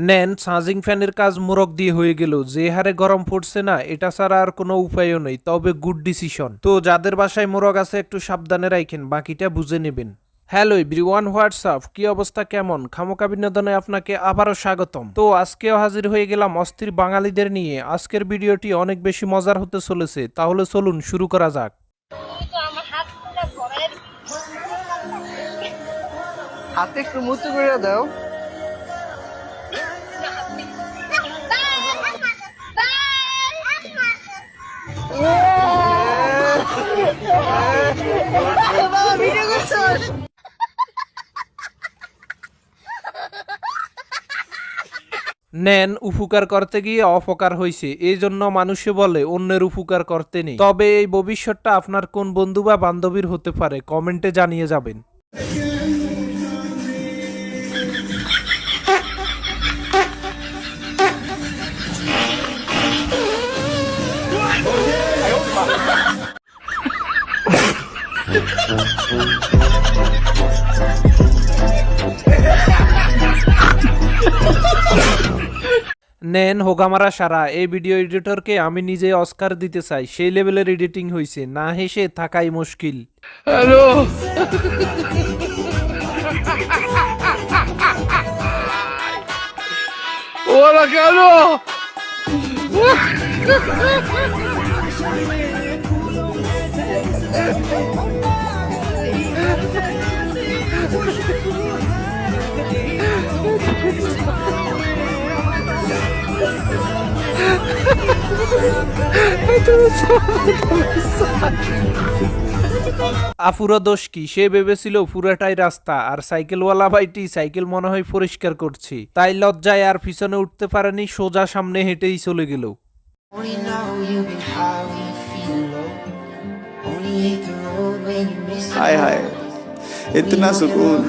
নেন চার্জিং ফ্যানের কাজ মোরগ দিয়ে হয়ে গেল। যে হারে গরম পড়ছে না, এটা ছাড়া আর কোনো উপায়ও নেই, তবে গুড ডিসিশন। তো যাদের বাসায় মোরগ আছে একটু সাবধানে রাখেন, বাকিটা বুঝে নেবেন। হ্যালো এভরিওয়ান, হোয়াটসঅ্যাপ, কি অবস্থা, কেমন? খামোকা বিনোদনে আপনাকে আবারও স্বাগতম। তো আজকেও হাজির হয়ে গেলাম অস্থির বাঙালিদের নিয়ে। আজকের ভিডিওটি অনেক বেশি মজার হতে চলেছে, তাহলে চলুন শুরু করা যাক। হাতে একটু মুচু করে দাও। নেন উপকার করতে গিয়ে অপকার হয়েছে, এই জন্য মানুষে বলে অন্যের উপকার করতে নেই। তবে এই ভবিষ্যৎটা আপনার কোন বন্ধু বা বান্ধবীর হতে পারে, কমেন্টে জানিয়ে যাবেন। নেন হোগামারা সারা, এই ভিডিও এডিটরকে আমি নিজে অস্কার দিতে চাই, সেই লেভেলের এডিটিং হয়েছে, না হেসে থাকাই মুশকিল। হ্যালো, ওরা কেন? আফুরা দোষ কি? সে ভেবেছিল পুরাটাই রাস্তা, আর সাইকেলওয়ালা ভাইটি সাইকেল মনে হয় পরিষ্কার করছে, তাই লজ্জায় আর পিছনে উঠতে পারেনি, সোজা সামনে হেঁটেই চলে গেল। हाय हाय इतना सुकून।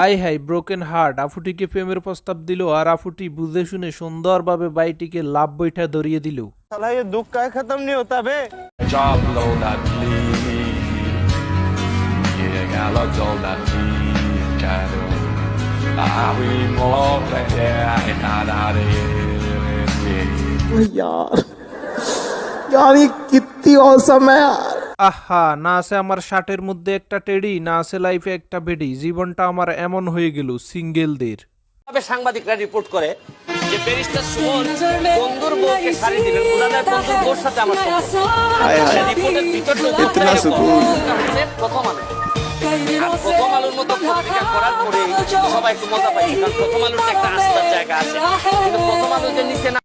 আই হাই ব্রোকেন হার্ট, আফুটিকে প্রেমের প্রস্তাব দিল, আর আফুটি বুঝে শুনে সুন্দরভাবে বাইটিকে লাভ বৈঠা ধরিয়ে দিল। साला ये दुख का खत्म नहीं होता बे। Job low that lead, yeah, I love all that kind of. I will more than yeah, यार यार ये कितनी औसम है यार। আহা, না আছে আমার শার্টের মধ্যে একটা টেডি, না আছে লাইফে একটা বেডি, জীবনটা আমার এমন হয়ে গেল সিঙ্গেলদের। সাংবাদিকরা রিপোর্ট করে যে ব্যারিস্টার সুমন বন্ধুর বউকে শাড়ি দিবেন, ওনাদের বন্ধুর বউর সাথে আমার हाय हाय রিপোর্টের ভিতর इतना सुकून। প্রথম আলো আর প্রথম আলোর মতো পত্রিকা করার পরে সবাই একটু মজা পাইছে, কারণ প্রথম আলোর যে একটা আস্থার জায়গা আছে, কিন্তু প্রথম আলো যে নিচে না।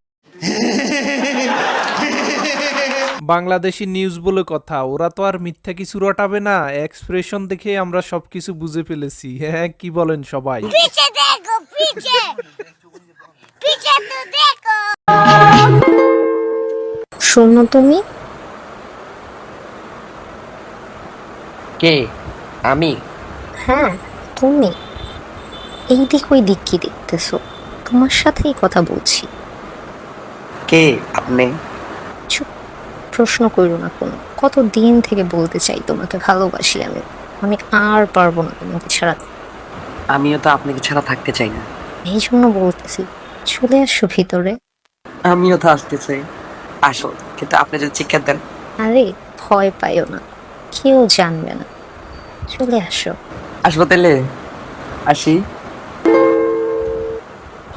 বাংলাদেশি নিউজ বলে কথা, ওরা তো আর মিথ্যা কিছু রটাবে না, এক্সপ্রেশন দেখে আমরা সবকিছু বুঝে ফেলেছি। হ্যাঁ, কি বলেন সবাই? पीछे देखो पीछे पीछे तो देखो। শোনো তুমি, কে? আমি? হ্যাঁ তুমি। এই দিক ওই দিক কি দেখতেছো? তোমার সাথেই কথা বলছি। কে আপনি? চুপ, প্রশ্ন করো না কোনো। কত দিন থেকে বলতে চাই তোমাকে ভালোবাসি আমি। আমি আর পারবো না তোমাকে ছাড়া। আমিও তো আপনাকে ছাড়া থাকতে চাই না। এই জন্য বলতেছি, চলে আসো ভিতরে। আমিও তো আসতে চাই, আসো, কিন্তু আপনি যদি চিৎকার দেন। আরে ভয় পাইও না, কেউ জানবে না, চলে আসো। আসবো তাহলে, আসি।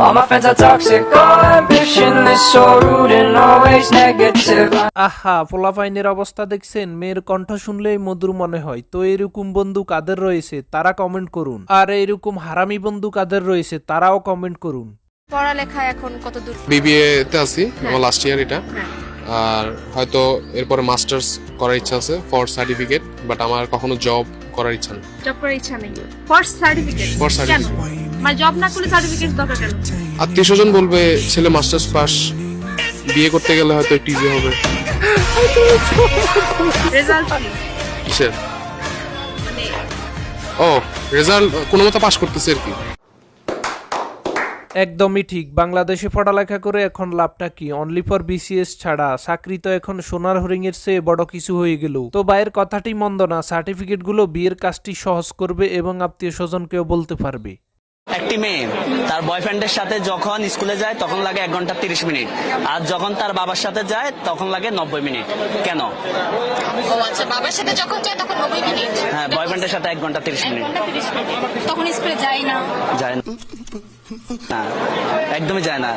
All my friends are toxic, all ambitionless, so rude and always negative. আহা, পোলাপাইনের অবস্থা দেখছেন? মেয়ের কণ্ঠ শুনলেই মধুর মনে হয়। তো এরকম বন্ধু কাদের রয়েছে তারা কমেন্ট করুন, আর এরকম হারামি বন্ধু কাদের রয়েছে তারাও কমেন্ট করুন। পড়ালেখা এখন কত দূর? বিবিএ তে আছি, আমার লাস্ট ইয়ার এটা। আর হয়তো এরপরে মাস্টার্স করার ইচ্ছা আছে ফর সার্টিফিকেট, বাট আমার কখনো জব করার ইচ্ছা নেই। জব করার ইচ্ছা নেই, ফর সার্টিফিকেট। ফর কেন? সার্টিফিকেট মানে জব না করলে সার্টিফিকেট দরকার কেন? আত্মীয় স্বজন বলবে ছেলে মাস্টার্স পাস, বিয়ে করতে গেলে হয়তো একটু ইজি হবে। রেজাল্ট কি? কিসের? মানে ও রেজাল্ট কোনো মতো পাস করতেছে আর কি। একদমই ঠিক। বাংলাদেশে পড়ালেখা করে এখন লাভটা কি? অনলি ফর বিসিএস ছাড়া চাকরি তো এখন সোনার হরিং এর চেয়ে বড় কিছু হয়ে গেল। তো ভাইয়ের কথাটি মন্দ না, সার্টিফিকেট গুলো বিয়ের কাজটি সহজ করবে এবং আত্মীয় স্বজনকেও বলতে পারবে। একটি মেয়ে তার বয়ফ্রেন্ডের সাথে যখন স্কুলে যায় তখন লাগে 1 ঘন্টা 30 মিনিট, আর যখন তার বাবার সাথে যায় তখন লাগে 90 মিনিট। কেন? ও আচ্ছা, বাবার সাথে যখন যায় তখন 90 মিনিট। হ্যাঁ, বয়ফ্রেন্ডের সাথে 1 ঘন্টা 30 মিনিট। 30 মিনিট। তখন স্কুলে যায় না। যায় না, একদমই যায় না।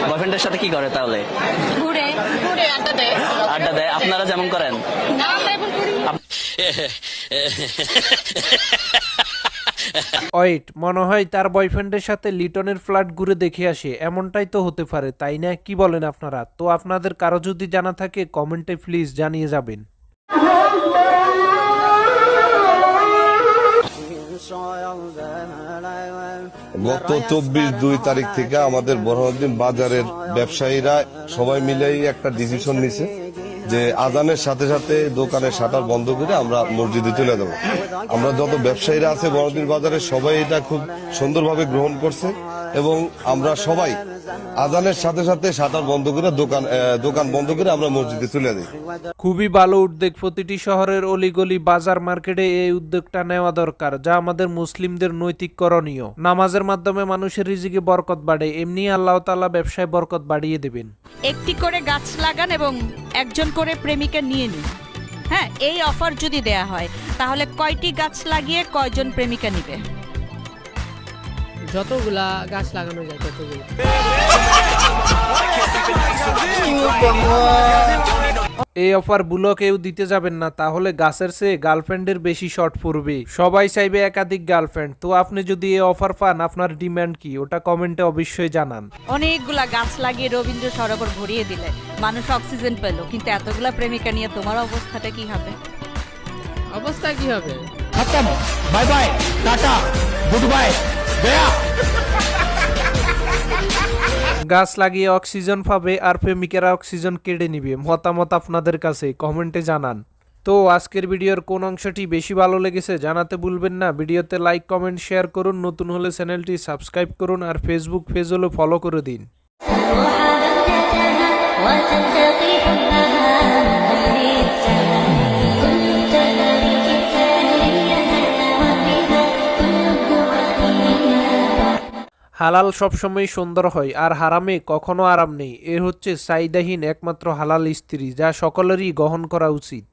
বয়ফ্রেন্ডের সাথে কি করে তাহলে? ঘুরে ঘুরে আড্ডা দেয়। আড্ডা দেয়, আপনারা যেমন করেন। না, আমরা এখন করি। ওয়েট, মনে হয় তার বয়ফ্রেন্ডের সাথে লিটনের ফ্ল্যাট ঘুরে দেখে আসে। এমনটাই তো হতে পারে, তাই না? কি বলেন আপনারা? তো আপনাদের কারো যদি জানা থাকে কমেন্টে প্লিজ জানিয়ে যাবেন। গত 24/2 থেকে আমাদের বড়দিন বাজারের ব্যবসায়ীরা সবাই মিলেই একটা ডিসিশন নিছে যে আজানের সাথে সাথে দোকানের শাটার বন্ধ করে আমরা মসজিদে চলে যাবো। আমরা যত ব্যবসায়ীরা আছে বড়দিন বাজারে সবাই এটা খুব সুন্দরভাবে গ্রহণ করছে এবং আমরা সবাই আজানের সাথে সাথে শাটার বন্ধ করে দোকান বন্ধ করে আমরা মসজিদে চলে যাই। খুবই ভালো উদ্যোগ। প্রতিটি শহরের অলিগলি বাজার মার্কেটে এই উদ্যোগটা নেওয়া দরকার, যা আমাদের মুসলিমদের নৈতিক করণীয়। নামাজের মাধ্যমে মানুষের রিজিকে বরকত বাড়ে, এমনি আল্লাহ তাআলা ব্যবসায় বরকত বাড়িয়ে দেবেন। একটি করে গাছ লাগান এবং একজন করে প্রেমিকা নিয়ে নিন। হ্যাঁ, এই অফার যদি দেয়া হয় তাহলে কয়টি গাছ লাগিয়ে কয়জন প্রেমিকা নিবে? যতগুলা গাছ লাগানো যায় ততগুলো। এই অফার বুলো কেউ দিতে যাবেন না, তাহলে গাছের চেয়ে গার্লফ্রেন্ডের বেশি শর্ট পড়বে। সবাই চাইবে একাধিক গার্লফ্রেন্ড। তো আপনি যদি এই অফার পান, আপনার ডিমান্ড কি ওটা কমেন্টে অবশ্যই জানান। অনেকগুলা গাছ লাগিয়ে রবীন্দ্র সরোবর ভরিয়ে দিলে মানুষ অক্সিজেন পেল, কিন্তু এতগুলা প্রেমিকা নিয়ে তোমার অবস্থাটা কি হবে? অবস্থা কি হবে? Bye bye, tata, good bye, Gaya. গাছ লাগিয়ে অক্সিজেন পাবে আর প্রেমিকেরা অক্সিজেন কেড়ে নিবে। মতামত আপনাদের কাছে কমেন্টে জানান। তো আজকের ভিডিওর কোন অংশটি বেশি ভালো লেগেছে জানাতে ভুলবেন না। ভিডিওতে লাইক কমেন্ট শেয়ার করুন, নতুন হলে চ্যানেলটি সাবস্ক্রাইব করুন আর ফেসবুক পেজ হলে ফলো করে দিন। হালাল সবসময় সুন্দর হয় আর হারামে কখনো আরাম নেই। এ হচ্ছে চাহিদাহীন একমাত্র হালাল স্ত্রী, যা সকলেরই গ্রহণ করা উচিত।